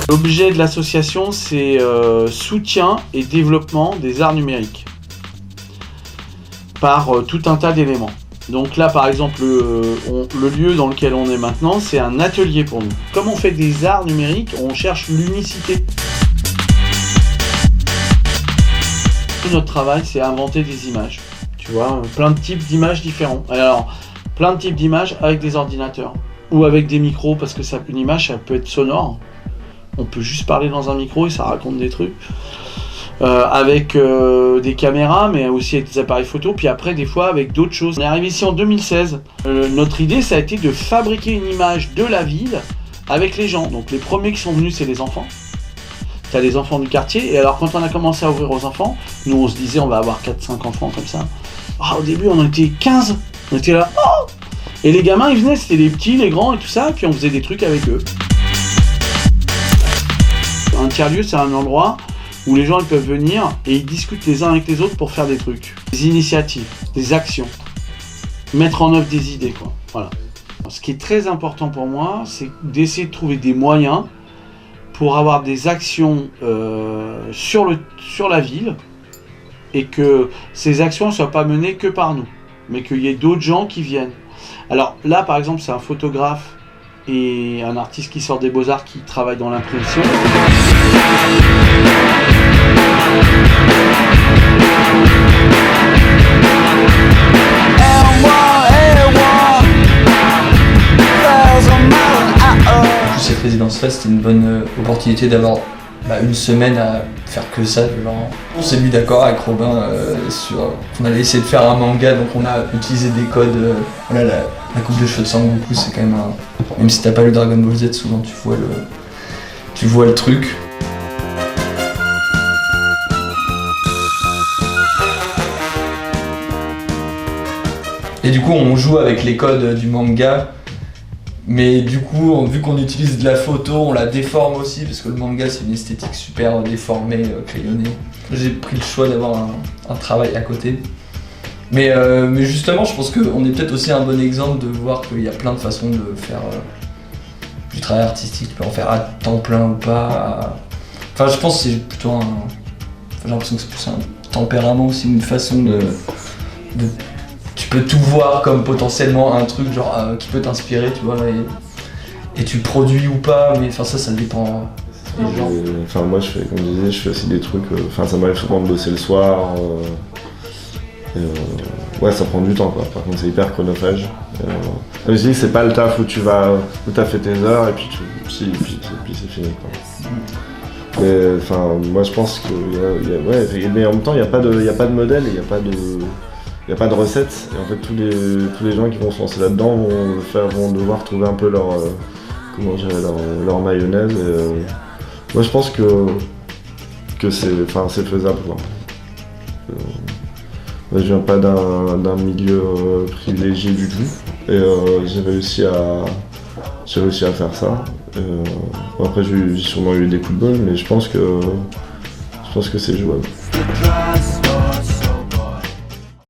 L'objet de l'association, c'est soutien et développement des arts numériques par tout un tas d'éléments. Donc là, par exemple, le lieu dans lequel on est maintenant, c'est un atelier pour nous. Comme on fait des arts numériques, on cherche l'unicité. Notre travail, c'est inventer des images. Tu vois, plein de types d'images différents. Alors, plein de types d'images avec des ordinateurs ou avec des micros, parce que une image, ça peut être sonore. On peut juste parler dans un micro et ça raconte des trucs. Avec des caméras, mais aussi avec des appareils photo, puis après des fois avec d'autres choses. On est arrivé ici en 2016. Notre idée, ça a été de fabriquer une image de la ville avec les gens. Donc les premiers qui sont venus, c'est les enfants. T'as les enfants du quartier, et alors quand on a commencé à ouvrir aux enfants, nous on se disait on va avoir 4-5 enfants comme ça. Au début on était 15, on était là, oh. Et les gamins ils venaient, c'était les petits, les grands et tout ça, puis on faisait des trucs avec eux. Un tiers-lieu, c'est un endroit où les gens ils peuvent venir et ils discutent les uns avec les autres pour faire des trucs, des initiatives, des actions, mettre en œuvre des idées, quoi. Voilà. Ce qui est très important pour moi, c'est d'essayer de trouver des moyens pour avoir des actions sur la ville et que ces actions ne soient pas menées que par nous, mais qu'il y ait d'autres gens qui viennent. Alors là, par exemple, c'est un photographe et un artiste qui sort des Beaux-Arts qui travaille dans l'impression. Cette résidence-là, c'était une bonne opportunité d'avoir une semaine à faire que ça. Genre. On s'est mis d'accord avec Robin on allait essayer de faire un manga, donc on a utilisé des codes. Voilà, la coupe de cheveux de Sangoku, c'est quand même un... Même si t'as pas lu Dragon Ball Z, souvent tu vois le truc. Et du coup, on joue avec les codes du manga. Mais du coup, vu qu'on utilise de la photo, on la déforme aussi, parce que le manga c'est une esthétique super déformée, crayonnée. J'ai pris le choix d'avoir un travail à côté. Mais justement, je pense qu'on est peut-être aussi un bon exemple de voir qu'il y a plein de façons de faire du travail artistique. Tu peux en faire à temps plein ou pas. Enfin, je pense que c'est plutôt j'ai l'impression que c'est plus un tempérament aussi, une façon de... Tu peux tout voir comme potentiellement un truc genre qui peut t'inspirer, tu vois, et tu produis ou pas, mais enfin ça dépend des gens. Enfin moi je fais, comme je disais, je fais aussi des trucs, ça m'arrive souvent de bosser le soir, ouais ça prend du temps quoi, par contre c'est hyper chronophage. Je dis que c'est pas le taf où t'as fait tes heures et puis puis c'est fini quoi. Mais enfin moi je pense que mais en même temps il n'y a pas de modèle, il n'y a pas de recette, et en fait tous les gens qui vont se lancer là-dedans vont devoir trouver un peu leur mayonnaise. Et, moi je pense que c'est faisable quoi. Moi je viens pas d'un milieu privilégié du tout, et j'ai réussi à faire ça. Après j'ai sûrement eu des coups de bol, mais je pense que c'est jouable.